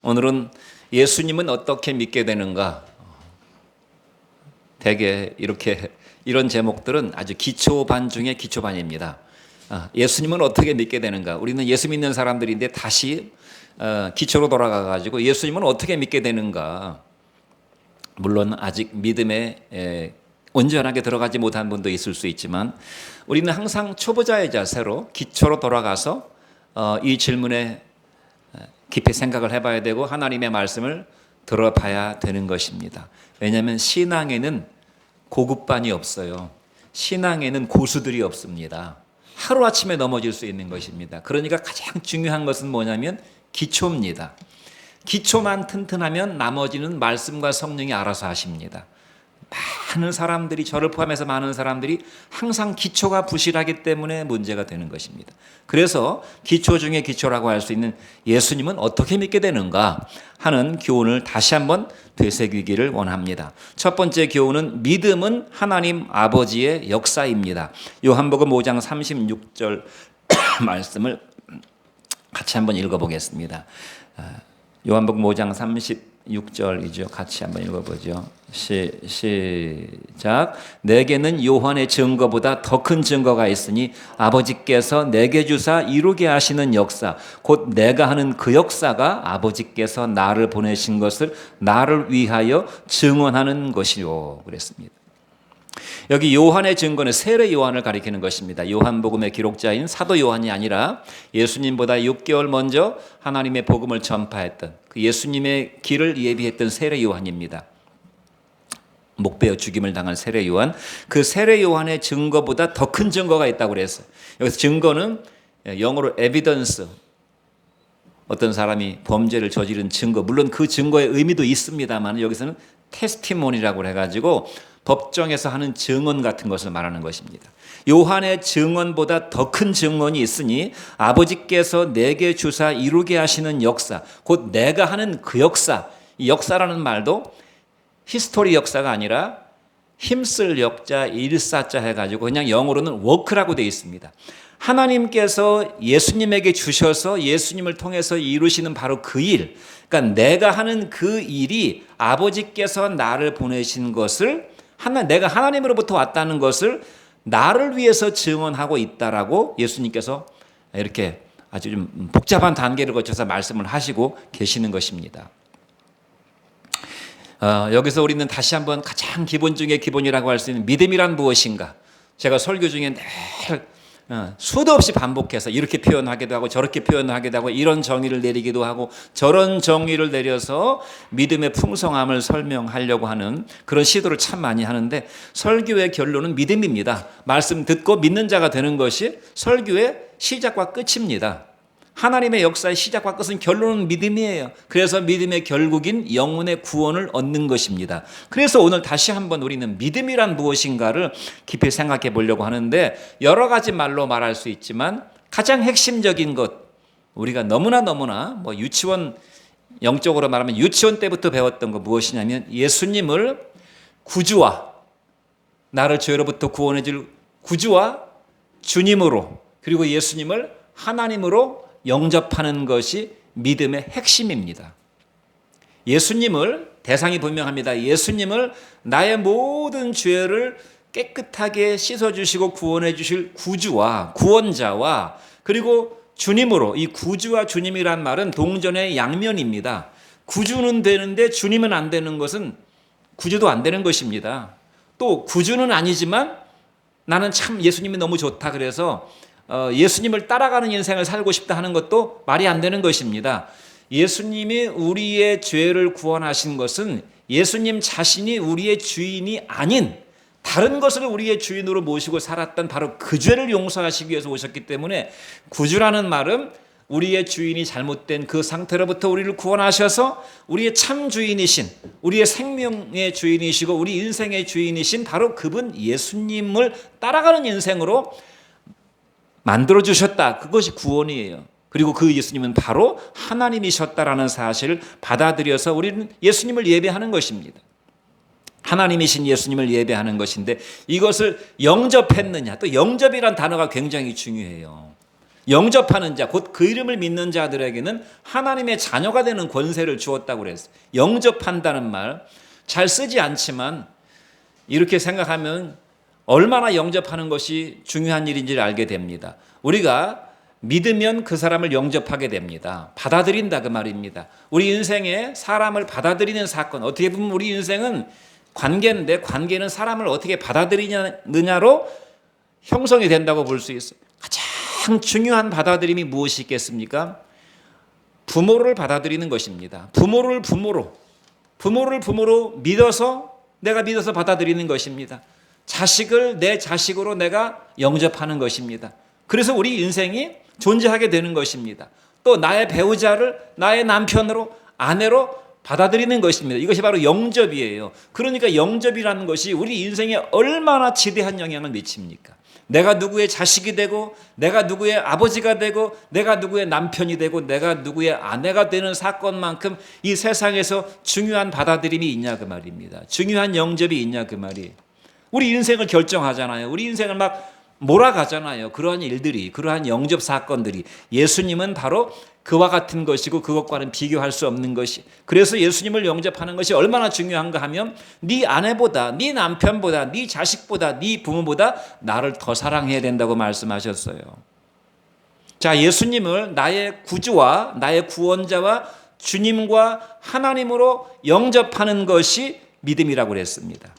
오늘은 예수님은 어떻게 믿게 되는가? 대개 이런 제목들은 아주 기초반 중에 기초반입니다. 예수님은 어떻게 믿게 되는가? 우리는 예수 믿는 사람들인데 다시 기초로 돌아가 가지고 예수님은 어떻게 믿게 되는가? 물론 아직 믿음에 온전하게 들어가지 못한 분도 있을 수 있지만 우리는 항상 초보자의 자세로 기초로 돌아가서 이 질문에 깊이 생각을 해봐야 되고 하나님의 말씀을 들어봐야 되는 것입니다. 왜냐하면 신앙에는 고급반이 없어요. 신앙에는 고수들이 없습니다. 하루아침에 넘어질 수 있는 것입니다. 그러니까 가장 중요한 것은 뭐냐면 기초입니다. 기초만 튼튼하면 나머지는 말씀과 성령이 알아서 하십니다. 많은 사람들이, 저를 포함해서 많은 사람들이 항상 기초가 부실하기 때문에 문제가 되는 것입니다. 그래서 기초 중에 기초라고 할 수 있는 예수님은 어떻게 믿게 되는가 하는 교훈을 다시 한번 되새기기를 원합니다. 첫 번째 교훈은 믿음은 하나님 아버지의 역사입니다. 요한복음 5장 36절 말씀을 같이 한번 읽어보겠습니다. 요한복음 5장 36절이죠. 같이 한번 읽어보죠. 시작. 내게는 요한의 증거보다 더 큰 증거가 있으니 아버지께서 내게 주사 이루게 하시는 역사, 곧 내가 하는 그 역사가 아버지께서 나를 보내신 것을 나를 위하여 증언하는 것이요. 그랬습니다. 여기 요한의 증거는 세례 요한을 가리키는 것입니다. 요한복음의 기록자인 사도 요한이 아니라 예수님보다 6개월 먼저 하나님의 복음을 전파했던 그 예수님의 길을 예비했던 세례 요한입니다. 목베어 죽임을 당한 세례 요한, 그 세례 요한의 증거보다 더 큰 증거가 있다고 그랬어요. 여기서 증거는 영어로 evidence, 어떤 사람이 범죄를 저지른 증거, 물론 그 증거의 의미도 있습니다만 여기서는 테스티모니라고 해가지고 법정에서 하는 증언 같은 것을 말하는 것입니다. 요한의 증언보다 더 큰 증언이 있으니 아버지께서 내게 주사 이루게 하시는 역사, 곧 내가 하는 그 역사, 이 역사라는 말도 히스토리 역사가 아니라 힘쓸 역자, 일사자 해가지고 그냥 영어로는 워크라고 되어 있습니다. 하나님께서 예수님에게 주셔서 예수님을 통해서 이루시는 바로 그 일, 그러니까 내가 하는 그 일이 아버지께서 나를 보내신 것을 내가 하나님으로부터 왔다는 것을 나를 위해서 증언하고 있다라고 예수님께서 이렇게 아주 좀 복잡한 단계를 거쳐서 말씀을 하시고 계시는 것입니다. 여기서 우리는 다시 한번 가장 기본 중에 기본이라고 할 수 있는 믿음이란 무엇인가? 제가 설교 중에 늘 수도 없이 반복해서 이렇게 표현하기도 하고 저렇게 표현하기도 하고 이런 정의를 내리기도 하고 저런 정의를 내려서 믿음의 풍성함을 설명하려고 하는 그런 시도를 참 많이 하는데 설교의 결론은 믿음입니다. 말씀 듣고 믿는 자가 되는 것이 설교의 시작과 끝입니다. 하나님의 역사의 시작과 끝은 결론은 믿음이에요. 그래서 믿음의 결국인 영혼의 구원을 얻는 것입니다. 그래서 오늘 다시 한번 우리는 믿음이란 무엇인가를 깊이 생각해 보려고 하는데 여러 가지 말로 말할 수 있지만 가장 핵심적인 것, 우리가 너무나 유치원, 영적으로 말하면 유치원 때부터 배웠던 거 무엇이냐면 예수님을 구주와 나를 죄로부터 구원해 줄 구주와 주님으로, 그리고 예수님을 하나님으로 영접하는 것이 믿음의 핵심입니다. 예수님을, 대상이 분명합니다. 예수님을 나의 모든 죄를 깨끗하게 씻어주시고 구원해 주실 구주와 구원자와 그리고 주님으로, 이 구주와 주님이란 말은 동전의 양면입니다. 구주는 되는데 주님은 안 되는 것은 구주도 안 되는 것입니다. 또 구주는 아니지만 나는 참 예수님이 너무 좋다 그래서 예수님을 따라가는 인생을 살고 싶다 하는 것도 말이 안 되는 것입니다. 예수님이 우리의 죄를 구원하신 것은 예수님 자신이 우리의 주인이 아닌 다른 것을 우리의 주인으로 모시고 살았던 바로 그 죄를 용서하시기 위해서 오셨기 때문에 구주라는 말은 우리의 주인이 잘못된 그 상태로부터 우리를 구원하셔서 우리의 참 주인이신, 우리의 생명의 주인이시고 우리 인생의 주인이신 바로 그분 예수님을 따라가는 인생으로 만들어주셨다. 그것이 구원이에요. 그리고 그 예수님은 바로 하나님이셨다라는 사실을 받아들여서 우리는 예수님을 예배하는 것입니다. 하나님이신 예수님을 예배하는 것인데 이것을 영접했느냐. 또 영접이란 단어가 굉장히 중요해요. 영접하는 자, 곧 그 이름을 믿는 자들에게는 하나님의 자녀가 되는 권세를 주었다고 그랬어요. 영접한다는 말 잘 쓰지 않지만 이렇게 생각하면 얼마나 영접하는 것이 중요한 일인지를 알게 됩니다. 우리가 믿으면 그 사람을 영접하게 됩니다. 받아들인다 그 말입니다. 우리 인생에 사람을 받아들이는 사건, 어떻게 보면 우리 인생은 관계인데 관계는 사람을 어떻게 받아들이느냐로 형성이 된다고 볼 수 있어요. 가장 중요한 받아들임이 무엇이 있겠습니까? 부모를 받아들이는 것입니다. 부모를 부모로 믿어서 내가 믿어서 받아들이는 것입니다. 자식을 내 자식으로 내가 영접하는 것입니다. 그래서 우리 인생이 존재하게 되는 것입니다. 또 나의 배우자를 나의 남편으로 아내로 받아들이는 것입니다. 이것이 바로 영접이에요. 그러니까 영접이라는 것이 우리 인생에 얼마나 지대한 영향을 미칩니까? 내가 누구의 자식이 되고 내가 누구의 아버지가 되고 내가 누구의 남편이 되고 내가 누구의 아내가 되는 사건만큼 이 세상에서 중요한 받아들임이 있냐 그 말입니다. 중요한 영접이 있냐 그 말이. 우리 인생을 결정하잖아요. 우리 인생을 막 몰아가잖아요. 그러한 일들이, 그러한 영접 사건들이. 예수님은 바로 그와 같은 것이고 그것과는 비교할 수 없는 것이. 그래서 예수님을 영접하는 것이 얼마나 중요한가 하면 네 아내보다, 네 남편보다, 네 자식보다, 네 부모보다 나를 더 사랑해야 된다고 말씀하셨어요. 자, 예수님을 나의 구주와 나의 구원자와 주님과 하나님으로 영접하는 것이 믿음이라고 그랬습니다.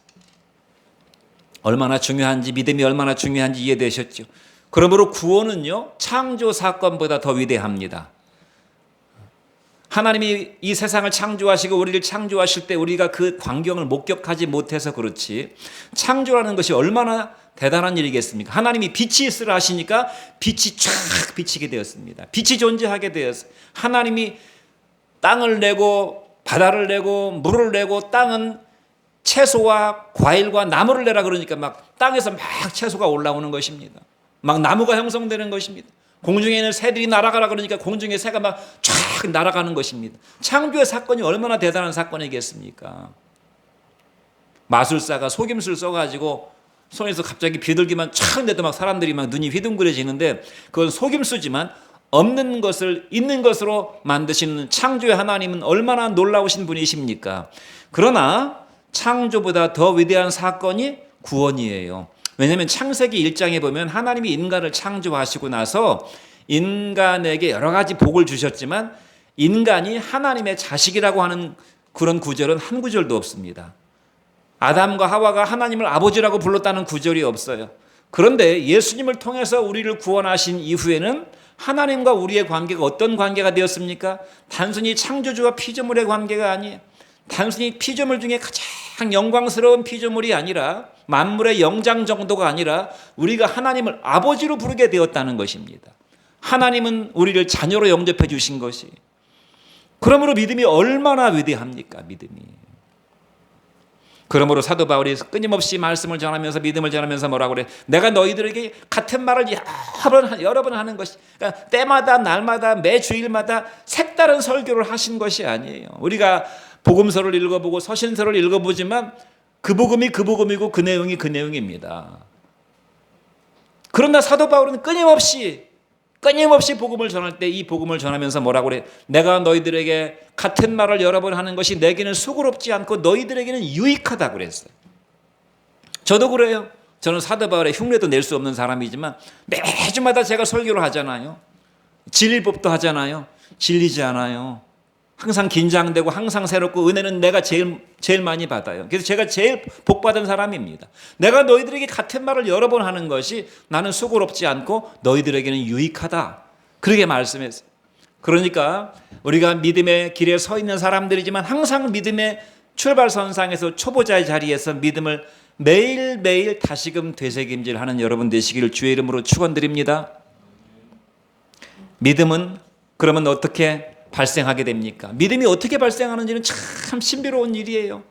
얼마나 중요한지, 믿음이 얼마나 중요한지 이해되셨죠? 그러므로 구원은요, 창조 사건보다 더 위대합니다. 하나님이 이 세상을 창조하시고 우리를 창조하실 때 우리가 그 광경을 목격하지 못해서 그렇지, 창조라는 것이 얼마나 대단한 일이겠습니까? 하나님이 빛이 있으라 하시니까 빛이 쫙 비치게 되었습니다. 빛이 존재하게 되었어요. 하나님이 땅을 내고 바다를 내고 물을 내고 땅은 채소와 과일과 나무를 내라 그러니까 막 땅에서 막 채소가 올라오는 것입니다. 막 나무가 형성되는 것입니다. 공중에 있는 새들이 날아가라 그러니까 공중에 새가 막 쫙 날아가는 것입니다. 창조의 사건이 얼마나 대단한 사건이겠습니까? 마술사가 속임수를 써가지고 손에서 갑자기 비둘기만 촥 내도 막 사람들이 막 눈이 휘둥그레지는데 그건 속임수지만 없는 것을 있는 것으로 만드시는 창조의 하나님은 얼마나 놀라우신 분이십니까? 그러나 창조보다 더 위대한 사건이 구원이에요. 왜냐하면 창세기 1장에 보면 하나님이 인간을 창조하시고 나서 인간에게 여러 가지 복을 주셨지만 인간이 하나님의 자식이라고 하는 그런 구절은 한 구절도 없습니다. 아담과 하와가 하나님을 아버지라고 불렀다는 구절이 없어요. 그런데 예수님을 통해서 우리를 구원하신 이후에는 하나님과 우리의 관계가 어떤 관계가 되었습니까? 단순히 창조주와 피조물의 관계가 아니에요. 단순히 피조물 중에 가장 영광스러운 피조물이 아니라 만물의 영장 정도가 아니라 우리가 하나님을 아버지로 부르게 되었다는 것입니다. 하나님은 우리를 자녀로 영접해 주신 것이. 그러므로 믿음이 얼마나 위대합니까? 믿음이. 그러므로 사도 바울이 끊임없이 말씀을 전하면서 믿음을 전하면서 뭐라고 그래? 내가 너희들에게 같은 말을 여러 번 하는 것이, 그러니까 때마다 날마다 매 주일마다 색다른 설교를 하신 것이 아니에요. 우리가 복음서를 읽어보고 서신서를 읽어보지만 그 복음이 그 복음이고 그 내용이 그 내용입니다. 그러나 사도 바울은 끊임없이 복음을 전할 때 이 복음을 전하면서 뭐라고 그래? 내가 너희들에게 같은 말을 여러 번 하는 것이 내게는 수고롭지 않고 너희들에게는 유익하다고 그랬어요. 저도 그래요. 저는 사도 바울의 흉내도 낼 수 없는 사람이지만 매주마다 제가 설교를 하잖아요. 질릴 법도 하잖아요. 질리지 않아요. 항상 긴장되고 항상 새롭고 은혜는 내가 제일 많이 받아요. 그래서 제가 제일 복받은 사람입니다. 내가 너희들에게 같은 말을 여러 번 하는 것이 나는 수고롭지 않고 너희들에게는 유익하다. 그렇게 말씀했어요. 그러니까 우리가 믿음의 길에 서 있는 사람들이지만 항상 믿음의 출발선상에서 초보자의 자리에서 믿음을 매일매일 다시금 되새김질하는 여러분 되시기를 주의 이름으로 축원드립니다. 믿음은 그러면 어떻게 발생하게 됩니까? 믿음이 어떻게 발생하는지는 참 신비로운 일이에요.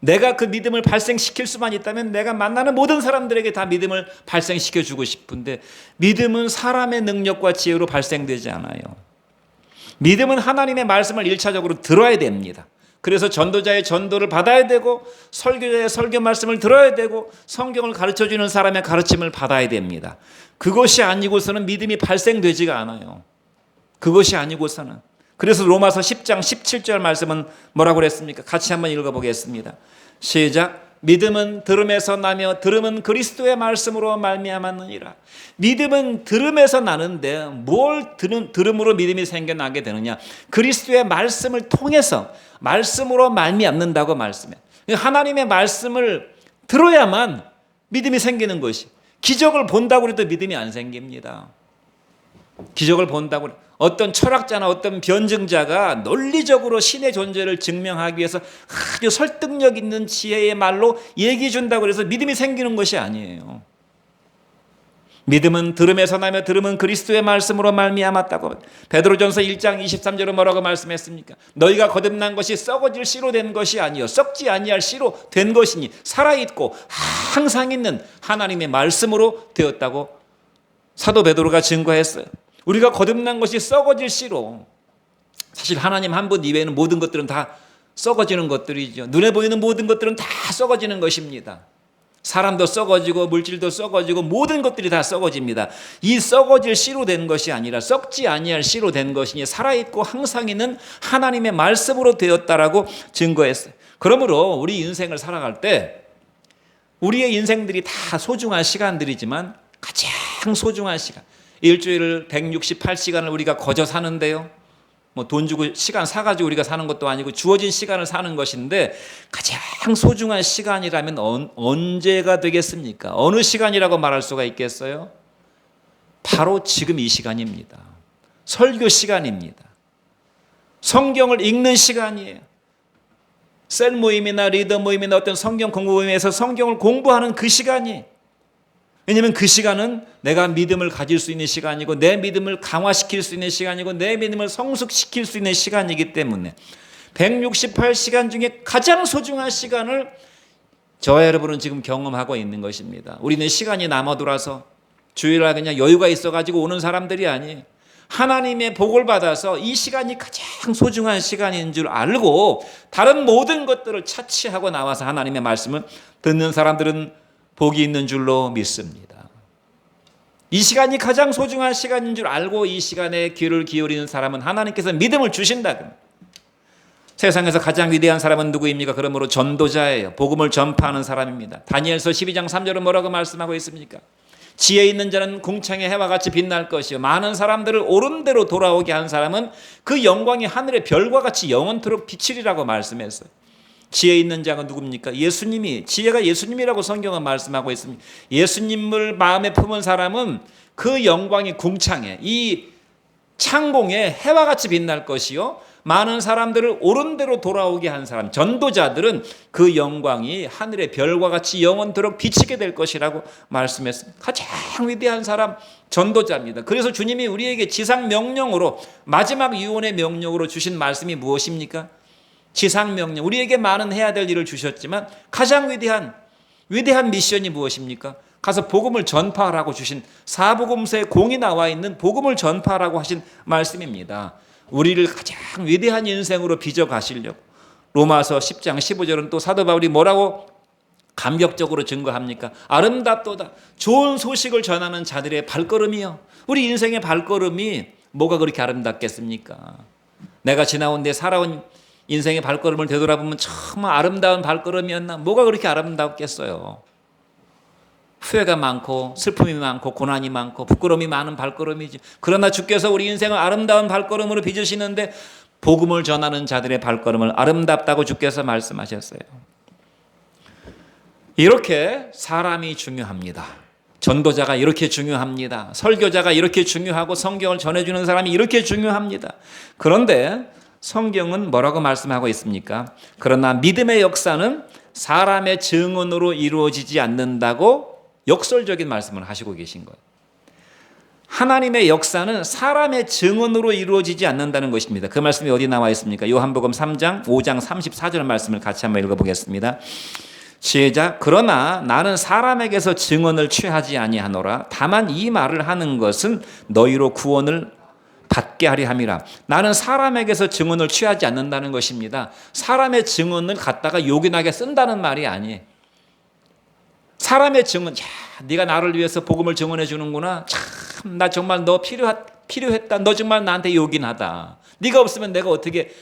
내가 그 믿음을 발생시킬 수만 있다면 내가 만나는 모든 사람들에게 다 믿음을 발생시켜주고 싶은데 믿음은 사람의 능력과 지혜로 발생되지 않아요. 믿음은 하나님의 말씀을 1차적으로 들어야 됩니다. 그래서 전도자의 전도를 받아야 되고 설교자의 설교 말씀을 들어야 되고 성경을 가르쳐주는 사람의 가르침을 받아야 됩니다. 그것이 아니고서는 믿음이 발생되지가 않아요. 그것이 아니고서는. 그래서 로마서 10장 17절 말씀은 뭐라고 그랬습니까? 같이 한번 읽어보겠습니다. 시작. 믿음은 들음에서 나며 들음은 그리스도의 말씀으로 말미암았느니라. 믿음은 들음에서 나는데 뭘 들음으로 믿음이 생겨나게 되느냐? 그리스도의 말씀을 통해서 말씀으로 말미암는다고 말씀해. 하나님의 말씀을 들어야만 믿음이 생기는 것이. 기적을 본다고 해도 믿음이 안 생깁니다. 기적을 본다고 어떤 철학자나 어떤 변증자가 논리적으로 신의 존재를 증명하기 위해서 아주 설득력 있는 지혜의 말로 얘기해 준다고 해서 믿음이 생기는 것이 아니에요. 믿음은 들음에서 나며 들음은 그리스도의 말씀으로 말미암았다고. 베드로전서 1장 23절은 뭐라고 말씀했습니까? 너희가 거듭난 것이 썩어질 씨로 된 것이 아니요 썩지 아니할 씨로 된 것이니 살아있고 항상 있는 하나님의 말씀으로 되었다고 사도 베드로가 증거했어요. 우리가 거듭난 것이 썩어질 씨로. 사실 하나님 한 분 이외에는 모든 것들은 다 썩어지는 것들이죠. 눈에 보이는 모든 것들은 다 썩어지는 것입니다. 사람도 썩어지고 물질도 썩어지고 모든 것들이 다 썩어집니다. 이 썩어질 씨로 된 것이 아니라 썩지 아니할 씨로 된 것이니 살아있고 항상 있는 하나님의 말씀으로 되었다라고 증거했어요. 그러므로 우리 인생을 살아갈 때 우리의 인생들이 다 소중한 시간들이지만 가장 소중한 시간, 일주일을 168시간을 우리가 거저 사는데요. 뭐 돈 주고 시간 사가지고 우리가 사는 것도 아니고 주어진 시간을 사는 것인데 가장 소중한 시간이라면 언제가 되겠습니까? 어느 시간이라고 말할 수가 있겠어요? 바로 지금 이 시간입니다. 설교 시간입니다. 성경을 읽는 시간이에요. 셀 모임이나 리더 모임이나 어떤 성경 공부 모임에서 성경을 공부하는 그 시간이. 왜냐하면 그 시간은 내가 믿음을 가질 수 있는 시간이고 내 믿음을 강화시킬 수 있는 시간이고 내 믿음을 성숙시킬 수 있는 시간이기 때문에 168시간 중에 가장 소중한 시간을 저와 여러분은 지금 경험하고 있는 것입니다. 우리는 시간이 남아 돌아서 주일날 그냥 여유가 있어가지고 오는 사람들이 아니에요. 하나님의 복을 받아서 이 시간이 가장 소중한 시간인 줄 알고 다른 모든 것들을 차치하고 나와서 하나님의 말씀을 듣는 사람들은 복이 있는 줄로 믿습니다. 이 시간이 가장 소중한 시간인 줄 알고 이 시간에 귀를 기울이는 사람은 하나님께서 믿음을 주신다. 세상에서 가장 위대한 사람은 누구입니까? 그러므로 전도자예요. 복음을 전파하는 사람입니다. 다니엘서 12장 3절은 뭐라고 말씀하고 있습니까? 지혜 있는 자는 궁창의 해와 같이 빛날 것이요 많은 사람들을 옳은 대로 돌아오게 한 사람은 그 영광이 하늘의 별과 같이 영원토록 비치리라고 말씀했어요. 지혜 있는 자가 누굽니까? 예수님이, 지혜가 예수님이라고 성경은 말씀하고 있습니다. 예수님을 마음에 품은 사람은 그 영광이 궁창에, 이 창공에 해와 같이 빛날 것이요 많은 사람들을 옳은 대로 돌아오게 한 사람, 전도자들은 그 영광이 하늘의 별과 같이 영원토록 비치게 될 것이라고 말씀했습니다. 가장 위대한 사람 전도자입니다. 그래서 주님이 우리에게 지상 명령으로, 마지막 유언의 명령으로 주신 말씀이 무엇입니까? 지상 명령, 우리에게 많은 해야 될 일을 주셨지만 가장 위대한 미션이 무엇입니까? 가서 복음을 전파하라고 주신, 사복음서에 공이 나와 있는 복음을 전파하라고 하신 말씀입니다. 우리를 가장 위대한 인생으로 빚어 가시려고. 로마서 10장 15절은 또 사도 바울이 뭐라고 감격적으로 증거합니까? 아름답도다. 좋은 소식을 전하는 자들의 발걸음이요. 우리 인생의 발걸음이 뭐가 그렇게 아름답겠습니까? 내가 지나온 내 살아온 인생의 발걸음을 되돌아보면 정말 아름다운 발걸음이었나? 뭐가 그렇게 아름답겠어요? 후회가 많고 슬픔이 많고 고난이 많고 부끄러움이 많은 발걸음이지. 그러나 주께서 우리 인생을 아름다운 발걸음으로 빚으시는데 복음을 전하는 자들의 발걸음을 아름답다고 주께서 말씀하셨어요. 이렇게 사람이 중요합니다. 전도자가 이렇게 중요합니다. 설교자가 이렇게 중요하고 성경을 전해주는 사람이 이렇게 중요합니다. 그런데 성경은 뭐라고 말씀하고 있습니까? 그러나 믿음의 역사는 사람의 증언으로 이루어지지 않는다고 역설적인 말씀을 하시고 계신 거예요. 하나님의 역사는 사람의 증언으로 이루어지지 않는다는 것입니다. 그 말씀이 어디 나와 있습니까? 요한복음 3장 5장 34절 말씀을 같이 한번 읽어보겠습니다. 시작. 그러나 나는 사람에게서 증언을 취하지 아니하노라. 다만 이 말을 하는 것은 너희로 구원을 받게 하리 함이라. 나는 사람에게서 증언을 취하지 않는다는 것입니다. 사람의 증언을 갖다가 요긴하게 쓴다는 말이 아니에요. 사람의 증언, 야, 네가 나를 위해서 복음을 증언해 주는구나. 참, 나 정말 너 필요했다. 너 정말 나한테 요긴하다. 네가 없으면 내가 어떻게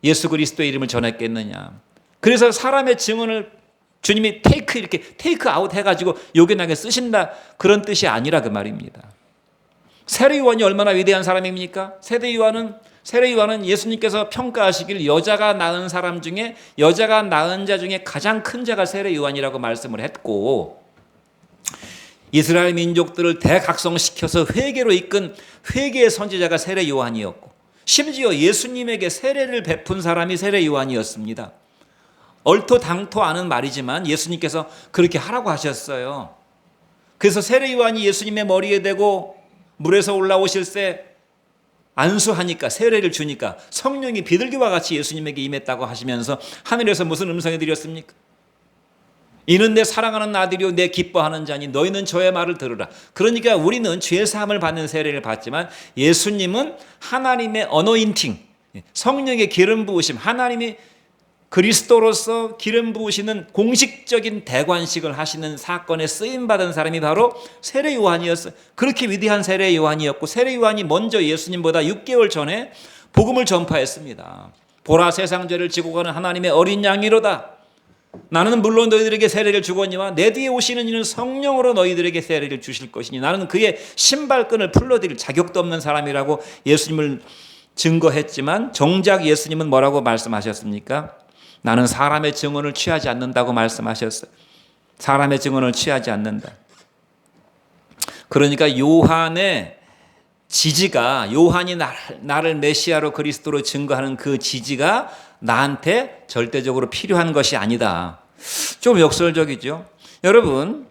예수 그리스도의 이름을 전했겠느냐. 그래서 사람의 증언을 주님이 테이크 아웃 해가지고 요긴하게 쓰신다, 그런 뜻이 아니라 그 말입니다. 세례 요한이 얼마나 위대한 사람입니까? 세례 요한은 예수님께서 평가하시길 여자가 낳은 사람 중에, 여자가 낳은 자 중에 가장 큰 자가 세례 요한이라고 말씀을 했고, 이스라엘 민족들을 대각성시켜서 회개로 이끈 회개의 선지자가 세례 요한이었고, 심지어 예수님에게 세례를 베푼 사람이 세례 요한이었습니다. 얼토당토 않은 말이지만 예수님께서 그렇게 하라고 하셨어요. 그래서 세례 요한이 예수님의 머리에 대고 물에서 올라오실 때 안수하니까, 세례를 주니까 성령이 비둘기와 같이 예수님에게 임했다고 하시면서 하늘에서 무슨 음성이 들렸습니까? 이는 내 사랑하는 아들이요 내 기뻐하는 자니 너희는 저의 말을 들으라. 그러니까 우리는 죄사함을 받는 세례를 받지만 예수님은 하나님의 어노인팅, 성령의 기름 부으심, 하나님이 그리스도로서 기름 부으시는 공식적인 대관식을 하시는 사건에 쓰임받은 사람이 바로 세례 요한이었어요. 그렇게 위대한 세례 요한이었고, 세례 요한이 먼저 예수님보다 6개월 전에 복음을 전파했습니다. 보라, 세상 죄를 지고 가는 하나님의 어린 양이로다. 나는 물론 너희들에게 세례를 주거니와 내 뒤에 오시는 이는 성령으로 너희들에게 세례를 주실 것이니 나는 그의 신발끈을 풀어드릴 자격도 없는 사람이라고 예수님을 증거했지만, 정작 예수님은 뭐라고 말씀하셨습니까? 나는 사람의 증언을 취하지 않는다고 말씀하셨어요. 사람의 증언을 취하지 않는다. 그러니까 요한의 지지가, 요한이 나를 메시아로 그리스도로 증거하는 그 지지가 나한테 절대적으로 필요한 것이 아니다. 좀 역설적이죠. 여러분,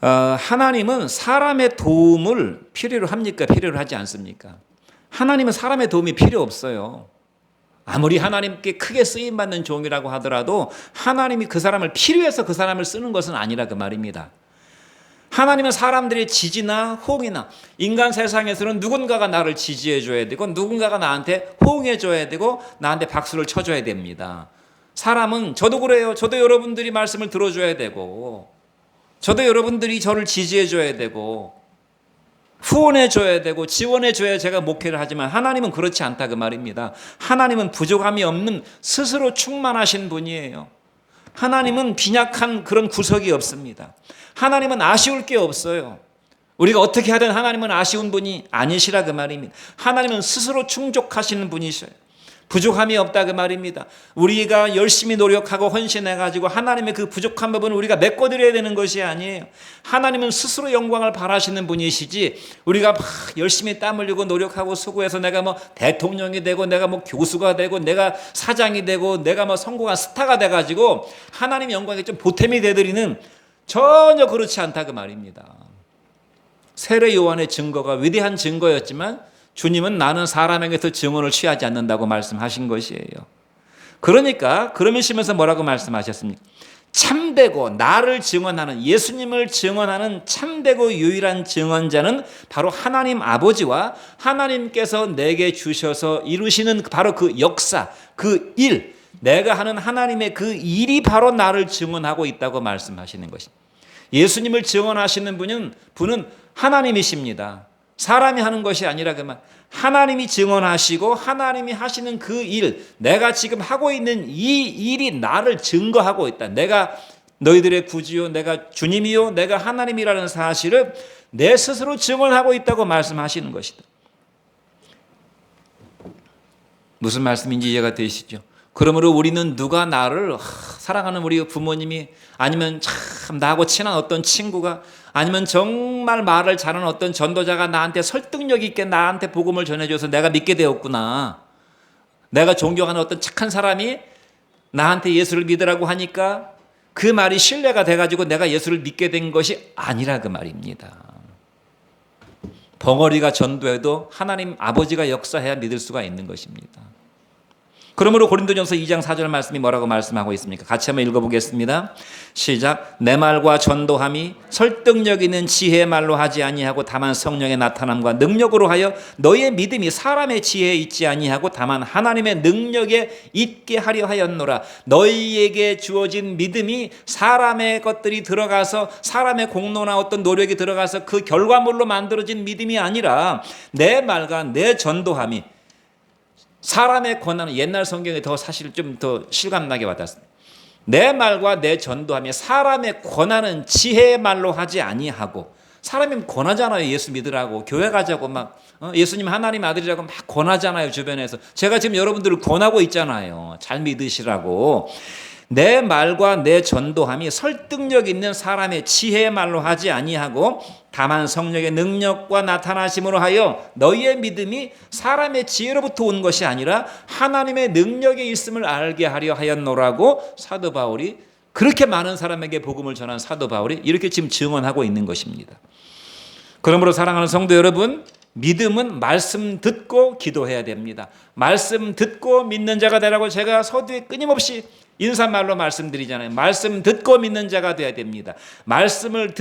하나님은 사람의 도움을 필요로 합니까? 필요로 하지 않습니까? 하나님은 사람의 도움이 필요 없어요. 아무리 하나님께 크게 쓰임받는 종이라고 하더라도 하나님이 그 사람을 필요해서 그 사람을 쓰는 것은 아니라 그 말입니다. 하나님은 사람들의 지지나 호응이나, 인간 세상에서는 누군가가 나를 지지해 줘야 되고 누군가가 나한테 호응해 줘야 되고 나한테 박수를 쳐줘야 됩니다. 사람은, 저도 그래요. 저도 여러분들이 말씀을 들어줘야 되고, 저도 여러분들이 저를 지지해 줘야 되고 후원해 줘야 되고 지원해 줘야 제가 목회를 하지만 하나님은 그렇지 않다 그 말입니다. 하나님은 부족함이 없는 스스로 충만하신 분이에요. 하나님은 빈약한 그런 구석이 없습니다. 하나님은 아쉬울 게 없어요. 우리가 어떻게 하든 하나님은 아쉬운 분이 아니시라 그 말입니다. 하나님은 스스로 충족하시는 분이셔요. 부족함이 없다 그 말입니다. 우리가 열심히 노력하고 헌신해가지고 하나님의 그 부족한 부분을 우리가 메꿔드려야 되는 것이 아니에요. 하나님은 스스로 영광을 바라시는 분이시지, 우리가 막 열심히 땀 흘리고 노력하고 수고해서 내가 뭐 대통령이 되고 내가 뭐 교수가 되고 내가 사장이 되고 내가 뭐 성공한 스타가 돼가지고 하나님 영광에 좀 보탬이 되드리는, 전혀 그렇지 않다 그 말입니다. 세례 요한의 증거가 위대한 증거였지만 주님은 나는 사람에게서 증언을 취하지 않는다고 말씀하신 것이에요. 그러니까 그러시면서 뭐라고 말씀하셨습니까? 참되고 나를 증언하는, 예수님을 증언하는 참되고 유일한 증언자는 바로 하나님 아버지와 하나님께서 내게 주셔서 이루시는 바로 그 역사, 그 일, 내가 하는 하나님의 그 일이 바로 나를 증언하고 있다고 말씀하시는 것입니다. 예수님을 증언하시는 분은 하나님이십니다. 사람이 하는 것이 아니라 그만 하나님이 증언하시고 하나님이 하시는 그 일, 내가 지금 하고 있는 이 일이 나를 증거하고 있다. 내가 너희들의 구주요, 내가 주님이요, 내가 하나님이라는 사실을 내 스스로 증언하고 있다고 말씀하시는 것이다. 무슨 말씀인지 이해가 되시죠? 그러므로 우리는 누가 나를, 사랑하는 우리 부모님이, 아니면 참 나하고 친한 어떤 친구가, 아니면 정말 말을 잘하는 어떤 전도자가 나한테 설득력 있게 나한테 복음을 전해줘서 내가 믿게 되었구나, 내가 존경하는 어떤 착한 사람이 나한테 예수를 믿으라고 하니까 그 말이 신뢰가 돼가지고 내가 예수를 믿게 된 것이 아니라 그 말입니다. 벙어리가 전도해도 하나님 아버지가 역사해야 믿을 수가 있는 것입니다. 그러므로 고린도전서 2장 4절 말씀이 뭐라고 말씀하고 있습니까? 같이 한번 읽어보겠습니다. 시작. 내 말과 전도함이 설득력 있는 지혜의 말로 하지 아니하고 다만 성령의 나타남과 능력으로 하여 너희의 믿음이 사람의 지혜에 있지 아니하고 다만 하나님의 능력에 있게 하려 하였노라. 너희에게 주어진 믿음이 사람의 것들이 들어가서 사람의 공로나 어떤 노력이 들어가서 그 결과물로 만들어진 믿음이 아니라 내 말과 내 전도함이 사람의 권한은 옛날 성경에 더 사실 좀 더 실감나게 와닿습니다. 내 말과 내 전도함이 사람의 권한은 지혜의 말로 하지 아니하고, 사람이 권하잖아요. 예수 믿으라고 교회 가자고 막 예수님 하나님 아들이라고 막 권하잖아요. 주변에서 제가 지금 여러분들을 권하고 있잖아요. 잘 믿으시라고. 내 말과 내 전도함이 설득력 있는 사람의 지혜의 말로 하지 아니하고 다만 성령의 능력과 나타나심으로 하여 너희의 믿음이 사람의 지혜로부터 온 것이 아니라 하나님의 능력에 있음을 알게 하려 하였노라고 사도 바울이, 그렇게 많은 사람에게 복음을 전한 사도 바울이 이렇게 지금 증언하고 있는 것입니다. 그러므로 사랑하는 성도 여러분, 믿음은 말씀 듣고 기도해야 됩니다. 말씀 듣고 믿는 자가 되라고 제가 서두에 끊임없이 인사말로 말씀드리잖아요. 말씀 듣고 믿는 자가 되어야 됩니다. 말씀을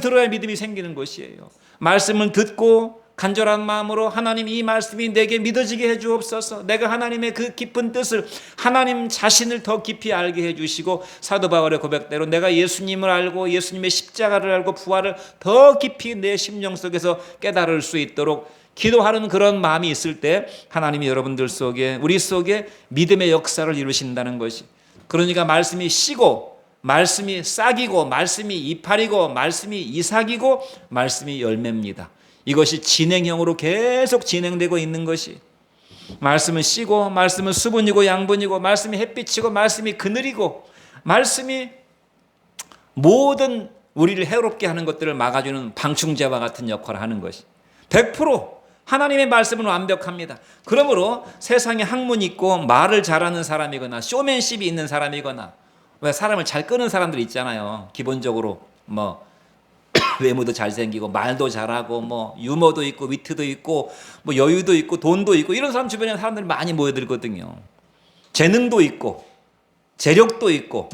들어야 믿음이 생기는 것이에요. 말씀을 듣고 간절한 마음으로 하나님, 이 말씀이 내게 믿어지게 해주옵소서. 내가 하나님의 그 깊은 뜻을, 하나님 자신을 더 깊이 알게 해주시고, 사도 바울의 고백대로 내가 예수님을 알고 예수님의 십자가를 알고 부활을 더 깊이 내 심령 속에서 깨달을 수 있도록 기도하는 그런 마음이 있을 때 하나님이 여러분들 속에, 우리 속에 믿음의 역사를 이루신다는 것이, 그러니까 말씀이 씨고 말씀이 싹이고 말씀이 이파리고 말씀이 이삭이고 말씀이 열매입니다. 이것이 진행형으로 계속 진행되고 있는 것이, 말씀은 씨고 말씀은 수분이고 양분이고 말씀이 햇빛이고 말씀이 그늘이고 말씀이 모든 우리를 해롭게 하는 것들을 막아주는 방충제와 같은 역할을 하는 것이 100% 하나님의 말씀은 완벽합니다. 그러므로 세상에 학문 있고 말을 잘하는 사람이거나 쇼맨십이 있는 사람이거나, 왜 사람을 잘 끄는 사람들 있잖아요. 기본적으로 뭐 외모도 잘생기고 말도 잘하고 뭐 유머도 있고 위트도 있고 뭐 여유도 있고 돈도 있고, 이런 사람 주변에 사람들이 많이 모여들거든요. 재능도 있고 재력도 있고,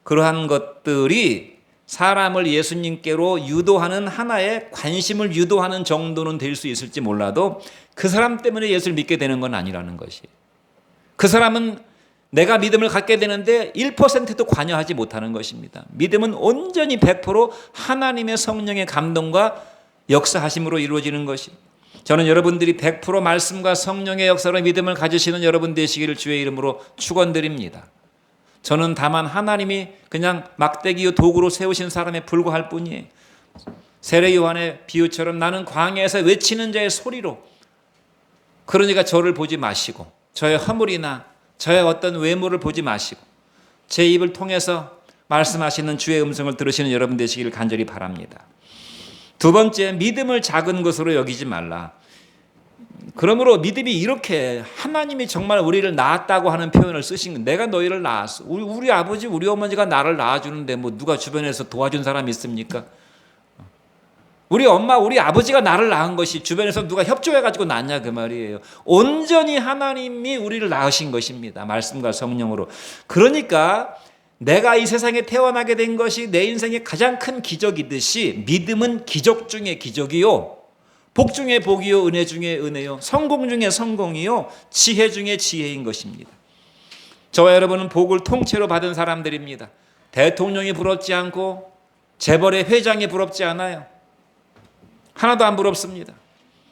그러한 것들이 사람을 예수님께로 유도하는 하나의 관심을 유도하는 정도는 될 수 있을지 몰라도 그 사람 때문에 예수를 믿게 되는 건 아니라는 것이, 그 사람은 내가 믿음을 갖게 되는데 1%도 관여하지 못하는 것입니다. 믿음은 온전히 100% 하나님의 성령의 감동과 역사하심으로 이루어지는 것이, 저는 여러분들이 100% 말씀과 성령의 역사로 믿음을 가지시는 여러분 되시기를 주의 이름으로 축원드립니다. 저는 다만 하나님이 그냥 막대기 도구로 세우신 사람에 불과할 뿐이에요. 세례 요한의 비유처럼 나는 광야에서 외치는 자의 소리로, 그러니까 저를 보지 마시고 저의 허물이나 저의 어떤 외모를 보지 마시고 제 입을 통해서 말씀하시는 주의 음성을 들으시는 여러분 되시기를 간절히 바랍니다. 두 번째, 믿음을 작은 것으로 여기지 말라. 그러므로 믿음이 이렇게, 하나님이 정말 우리를 낳았다고 하는 표현을 쓰신 건, 내가 너희를 낳았어. 우리 아버지 우리 어머니가 나를 낳아주는데 뭐 누가 주변에서 도와준 사람이 있습니까? 우리 엄마 우리 아버지가 나를 낳은 것이 주변에서 누가 협조해가지고 낳냐 그 말이에요. 온전히 하나님이 우리를 낳으신 것입니다. 말씀과 성령으로. 그러니까 내가 이 세상에 태어나게 된 것이 내 인생의 가장 큰 기적이듯이 믿음은 기적 중에 기적이요, 복 중에 복이요, 은혜 중에 은혜요, 성공 중에 성공이요, 지혜 중에 지혜인 것입니다. 저와 여러분은 복을 통째로 받은 사람들입니다. 대통령이 부럽지 않고 재벌의 회장이 부럽지 않아요. 하나도 안 부럽습니다.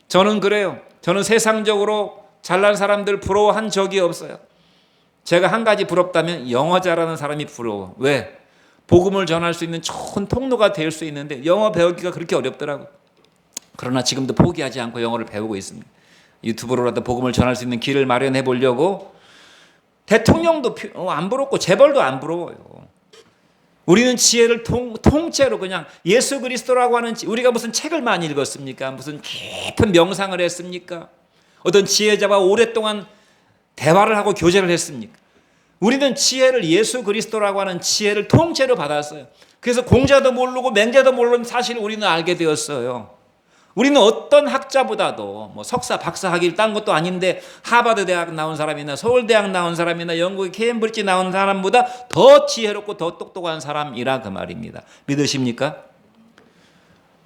저는 그래요. 저는 세상적으로 잘난 사람들 부러워한 적이 없어요. 제가 한 가지 부럽다면 영어 잘하는 사람이 부러워. 왜? 복음을 전할 수 있는 좋은 통로가 될 수 있는데 영어 배우기가 그렇게 어렵더라고요. 그러나 지금도 포기하지 않고 영어를 배우고 있습니다. 유튜브로라도 복음을 전할 수 있는 길을 마련해 보려고. 대통령도 안 부럽고 재벌도 안 부러워요. 우리는 지혜를 통째로 그냥 예수 그리스도라고 하는, 우리가 무슨 책을 많이 읽었습니까? 무슨 깊은 명상을 했습니까? 어떤 지혜자와 오랫동안 대화를 하고 교제를 했습니까? 우리는 지혜를, 예수 그리스도라고 하는 지혜를 통째로 받았어요. 그래서 공자도 모르고 맹자도 모르는 사실을 우리는 알게 되었어요. 우리는 어떤 학자보다도 뭐 석사, 박사 학위를 딴 것도 아닌데 하버드 대학 나온 사람이나 서울대학 나온 사람이나 영국의 케임브리지 나온 사람보다 더 지혜롭고 더 똑똑한 사람이라 그 말입니다. 믿으십니까?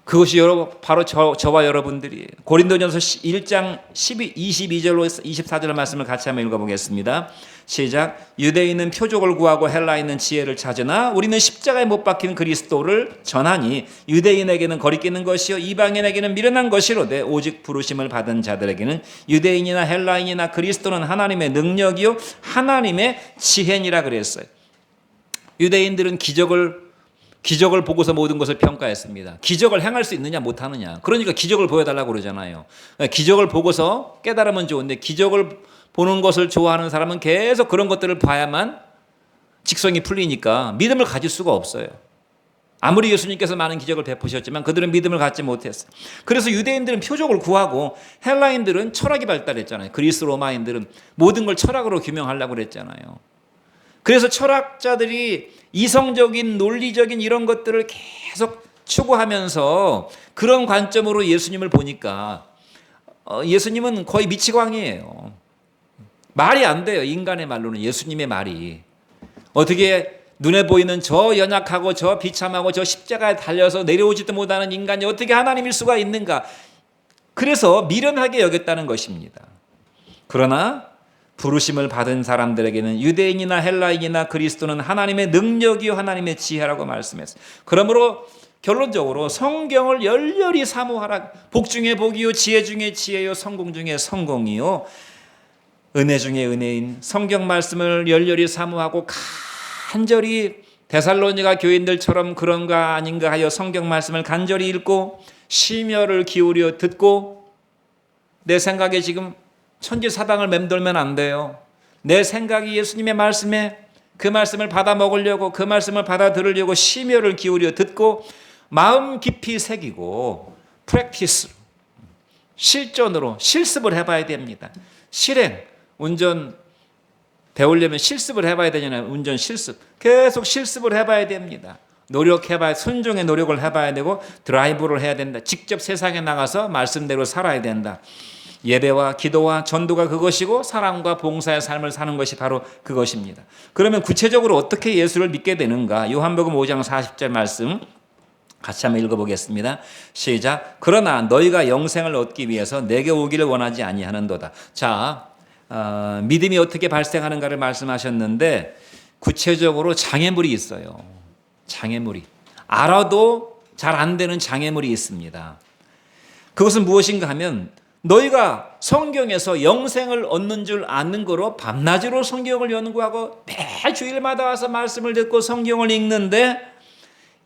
그것이 바로 저와 여러분들이에요. 고린도전서 1장 22절로 24절 말씀을 같이 한번 읽어보겠습니다. 시작. 유대인은 표적을 구하고 헬라인은 지혜를 찾으나 우리는 십자가에 못 박힌 그리스도를 전하니 유대인에게는 거리끼는 것이요 이방인에게는 미련한 것이로되 오직 부르심을 받은 자들에게는 유대인이나 헬라인이나 그리스도는 하나님의 능력이요 하나님의 지혜니라 그랬어요. 유대인들은 기적을 보고서 모든 것을 평가했습니다. 기적을 행할 수 있느냐 못하느냐. 그러니까 기적을 보여달라고 그러잖아요. 기적을 보고서 깨달으면 좋은데 기적을 보는 것을 좋아하는 사람은 계속 그런 것들을 봐야만 직성이 풀리니까 믿음을 가질 수가 없어요. 아무리 예수님께서 많은 기적을 베푸셨지만 그들은 믿음을 갖지 못했어요. 그래서 유대인들은 표적을 구하고 헬라인들은 철학이 발달했잖아요. 그리스 로마인들은 모든 걸 철학으로 규명하려고 그랬잖아요. 그래서 철학자들이 이성적인 논리적인 이런 것들을 계속 추구하면서 그런 관점으로 예수님을 보니까 예수님은 거의 미치광이에요. 말이 안 돼요. 인간의 말로는 예수님의 말이. 어떻게 눈에 보이는 저 연약하고 저 비참하고 저 십자가에 달려서 내려오지도 못하는 인간이 어떻게 하나님일 수가 있는가. 그래서 미련하게 여겼다는 것입니다. 그러나 부르심을 받은 사람들에게는 유대인이나 헬라인이나 그리스도는 하나님의 능력이요 하나님의 지혜라고 말씀했어요. 그러므로 결론적으로 성경을 열렬히 사모하라. 복 중에 복이요 지혜 중에 지혜요 성공 중에 성공이요 은혜 중에 은혜인 성경 말씀을 열렬히 사모하고 간절히 데살로니가 교인들처럼 그런가 아닌가 하여 성경 말씀을 간절히 읽고 심혈을 기울여 듣고 내 생각에 지금 천지사당을 맴돌면 안 돼요. 내 생각이 예수님의 말씀에 그 말씀을 받아 먹으려고 그 말씀을 받아 들으려고 심혈을 기울여 듣고 마음 깊이 새기고 프랙티스 실전으로 실습을 해봐야 됩니다. 실행 운전 배우려면 실습을 해봐야 되잖아요. 운전 실습 계속 실습을 해봐야 됩니다. 노력해봐야 순종의 노력을 해봐야 되고 드라이브를 해야 된다. 직접 세상에 나가서 말씀대로 살아야 된다. 예배와 기도와 전도가 그것이고 사랑과 봉사의 삶을 사는 것이 바로 그것입니다. 그러면 구체적으로 어떻게 예수를 믿게 되는가? 요한복음 5장 40절 말씀 같이 한번 읽어보겠습니다. 시작. 그러나 너희가 영생을 얻기 위해서 내게 오기를 원하지 아니하는도다. 자, 믿음이 어떻게 발생하는가를 말씀하셨는데 구체적으로 장애물이 있어요. 장애물이. 알아도 잘 안 되는 장애물이 있습니다. 그것은 무엇인가 하면 너희가 성경에서 영생을 얻는 줄 아는 거로 밤낮으로 성경을 연구하고 매 주일마다 와서 말씀을 듣고 성경을 읽는데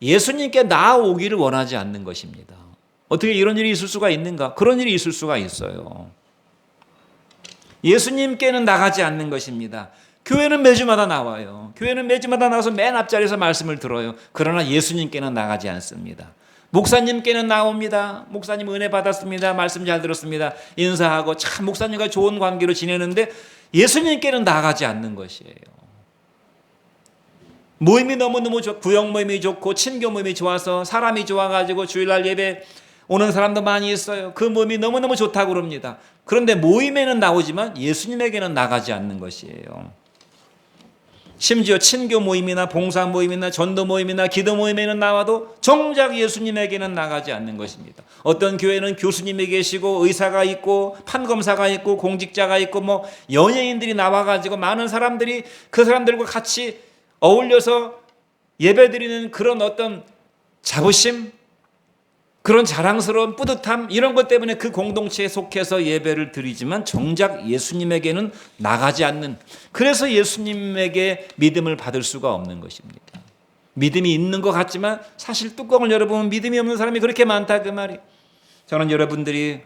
예수님께 나아오기를 원하지 않는 것입니다. 어떻게 이런 일이 있을 수가 있는가? 그런 일이 있을 수가 있어요. 예수님께는 나가지 않는 것입니다. 교회는 매주마다 나와요. 교회는 매주마다 나와서 맨 앞자리에서 말씀을 들어요. 그러나 예수님께는 나가지 않습니다. 목사님께는 나옵니다. 목사님 은혜 받았습니다. 말씀 잘 들었습니다. 인사하고 참 목사님과 좋은 관계로 지내는데 예수님께는 나가지 않는 것이에요. 모임이 너무너무 구역 모임이 좋고 친교 모임이 좋아서 사람이 좋아가지고 주일날 예배 오는 사람도 많이 있어요. 그 모임이 너무너무 좋다고 그럽니다. 그런데 모임에는 나오지만 예수님에게는 나가지 않는 것이에요. 심지어 친교 모임이나 봉사 모임이나 전도 모임이나 기도 모임에는 나와도 정작 예수님에게는 나가지 않는 것입니다. 어떤 교회는 교수님이 계시고 의사가 있고 판검사가 있고 공직자가 있고 뭐 연예인들이 나와가지고 많은 사람들이 그 사람들과 같이 어울려서 예배드리는 그런 어떤 자부심, 그런 자랑스러운 뿌듯함 이런 것 때문에 그 공동체에 속해서 예배를 드리지만 정작 예수님에게는 나가지 않는, 그래서 예수님에게 믿음을 받을 수가 없는 것입니다. 믿음이 있는 것 같지만 사실 뚜껑을 열어보면 믿음이 없는 사람이 그렇게 많다 그 말이. 저는 여러분들이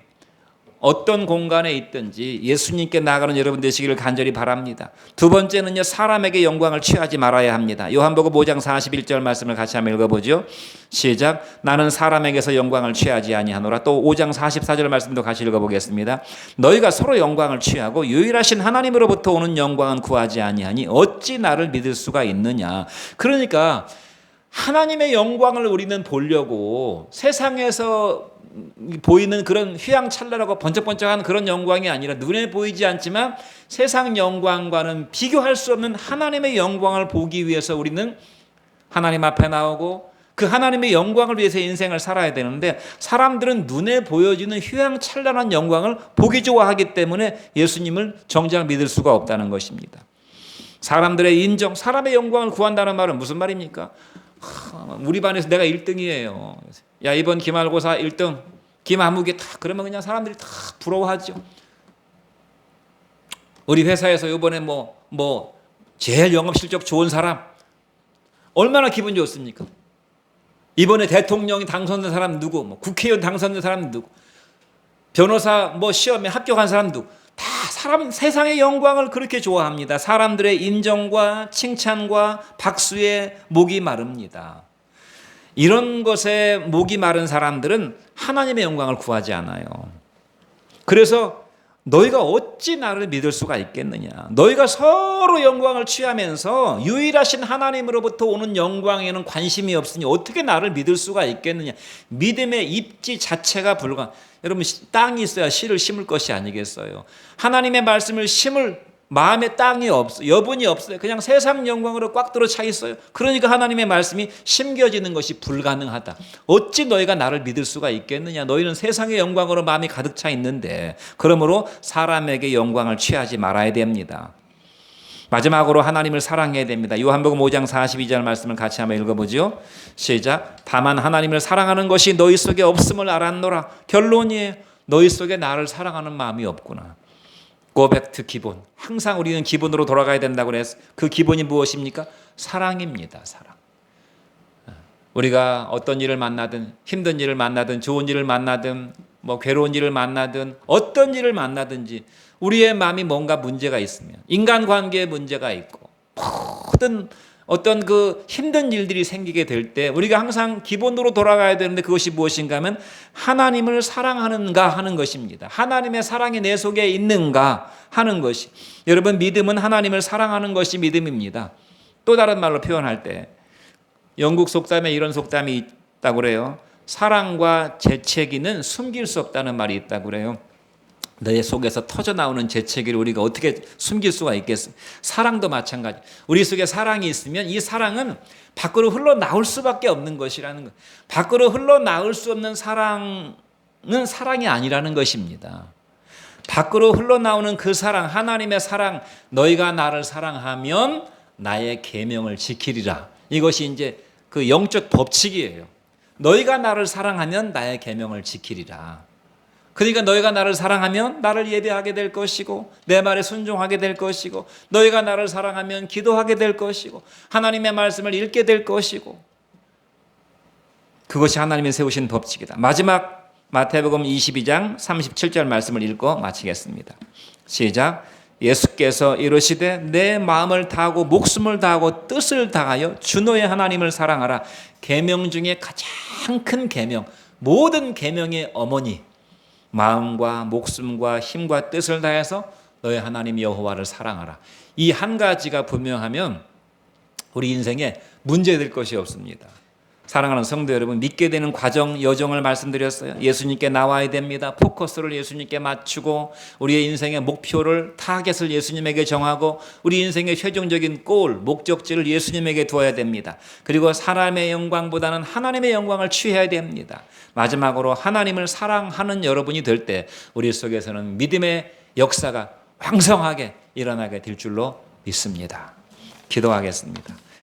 어떤 공간에 있든지 예수님께 나아가는 여러분 되시기를 간절히 바랍니다. 두 번째는요, 사람에게 영광을 취하지 말아야 합니다. 요한복음 5장 41절 말씀을 같이 한번 읽어보죠. 시작. 나는 사람에게서 영광을 취하지 아니하노라. 또 5장 44절 말씀도 같이 읽어보겠습니다. 너희가 서로 영광을 취하고 유일하신 하나님으로부터 오는 영광은 구하지 아니하니 어찌 나를 믿을 수가 있느냐. 그러니까 하나님의 영광을 우리는 보려고 세상에서 보이는 그런 휘황찬란하고 번쩍번쩍한 그런 영광이 아니라 눈에 보이지 않지만 세상 영광과는 비교할 수 없는 하나님의 영광을 보기 위해서 우리는 하나님 앞에 나오고 그 하나님의 영광을 위해서 인생을 살아야 되는데, 사람들은 눈에 보여지는 휘황찬란한 영광을 보기 좋아하기 때문에 예수님을 정작 믿을 수가 없다는 것입니다. 사람들의 인정, 사람의 영광을 구한다는 말은 무슨 말입니까? 우리 반에서 내가 1등이에요. 야, 이번 기말고사 1등, 기말무게 다, 그러면 그냥 사람들이 다 부러워하죠. 우리 회사에서 이번에 제일 영업 실적 좋은 사람, 얼마나 기분 좋습니까? 이번에 대통령이 당선된 사람 누구, 국회의원 당선된 사람 누구, 변호사 시험에 합격한 사람 누구, 다 세상의 영광을 그렇게 좋아합니다. 사람들의 인정과 칭찬과 박수에 목이 마릅니다. 이런 것에 목이 마른 사람들은 하나님의 영광을 구하지 않아요. 그래서 너희가 어찌 나를 믿을 수가 있겠느냐? 너희가 서로 영광을 취하면서 유일하신 하나님으로부터 오는 영광에는 관심이 없으니 어떻게 나를 믿을 수가 있겠느냐? 믿음의 입지 자체가 불가. 여러분, 땅이 있어야 씨를 심을 것이 아니겠어요? 하나님의 말씀을 심을 마음에 땅이 없어요. 여분이 없어요. 그냥 세상 영광으로 꽉 들어 차 있어요. 그러니까 하나님의 말씀이 심겨지는 것이 불가능하다. 어찌 너희가 나를 믿을 수가 있겠느냐? 너희는 세상의 영광으로 마음이 가득 차 있는데, 그러므로 사람에게 영광을 취하지 말아야 됩니다. 마지막으로 하나님을 사랑해야 됩니다. 요한복음 5장 42절 말씀을 같이 한번 읽어보죠. 시작. 다만 하나님을 사랑하는 것이 너희 속에 없음을 알았노라. 결론이에요. 너희 속에 나를 사랑하는 마음이 없구나. Go back to 기본. 항상 우리는 기본으로 돌아가야 된다고 그랬어요. 그 기본이 무엇입니까? 사랑입니다. 사랑. 우리가 어떤 일을 만나든, 힘든 일을 만나든, 좋은 일을 만나든, 괴로운 일을 만나든, 어떤 일을 만나든지 우리의 마음이 뭔가 문제가 있으면, 인간관계에 문제가 있고 모든 어떤 그 힘든 일들이 생기게 될 때 우리가 항상 기본으로 돌아가야 되는데, 그것이 무엇인가 하면 하나님을 사랑하는가 하는 것입니다. 하나님의 사랑이 내 속에 있는가 하는 것이, 여러분, 믿음은 하나님을 사랑하는 것이 믿음입니다. 또 다른 말로 표현할 때 영국 속담에 이런 속담이 있다고 그래요. 사랑과 재채기는 숨길 수 없다는 말이 있다고 그래요. 내 속에서 터져나오는 재채기를 우리가 어떻게 숨길 수가 있겠어요? 사랑도 마찬가지. 우리 속에 사랑이 있으면 이 사랑은 밖으로 흘러나올 수밖에 없는 것이라는 것. 밖으로 흘러나올 수 없는 사랑은 사랑이 아니라는 것입니다. 밖으로 흘러나오는 그 사랑, 하나님의 사랑, 너희가 나를 사랑하면 나의 계명을 지키리라. 이것이 이제 그 영적 법칙이에요. 너희가 나를 사랑하면 나의 계명을 지키리라. 그러니까 너희가 나를 사랑하면 나를 예배하게 될 것이고, 내 말에 순종하게 될 것이고, 너희가 나를 사랑하면 기도하게 될 것이고, 하나님의 말씀을 읽게 될 것이고, 그것이 하나님이 세우신 법칙이다. 마지막 마태복음 22장 37절 말씀을 읽고 마치겠습니다. 시작. 예수께서 이르시되 내 마음을 다하고 목숨을 다하고 뜻을 다하여 주 너의 하나님을 사랑하라. 계명 중에 가장 큰 계명, 모든 계명의 어머니, 마음과 목숨과 힘과 뜻을 다해서 너의 하나님 여호와를 사랑하라. 이 한 가지가 분명하면 우리 인생에 문제될 것이 없습니다. 사랑하는 성도 여러분, 믿게 되는 과정, 여정을 말씀드렸어요. 예수님께 나와야 됩니다. 포커스를 예수님께 맞추고 우리의 인생의 목표를, 타겟을 예수님에게 정하고 우리 인생의 최종적인 골, 목적지를 예수님에게 두어야 됩니다. 그리고 사람의 영광보다는 하나님의 영광을 취해야 됩니다. 마지막으로 하나님을 사랑하는 여러분이 될 때 우리 속에서는 믿음의 역사가 왕성하게 일어나게 될 줄로 믿습니다. 기도하겠습니다.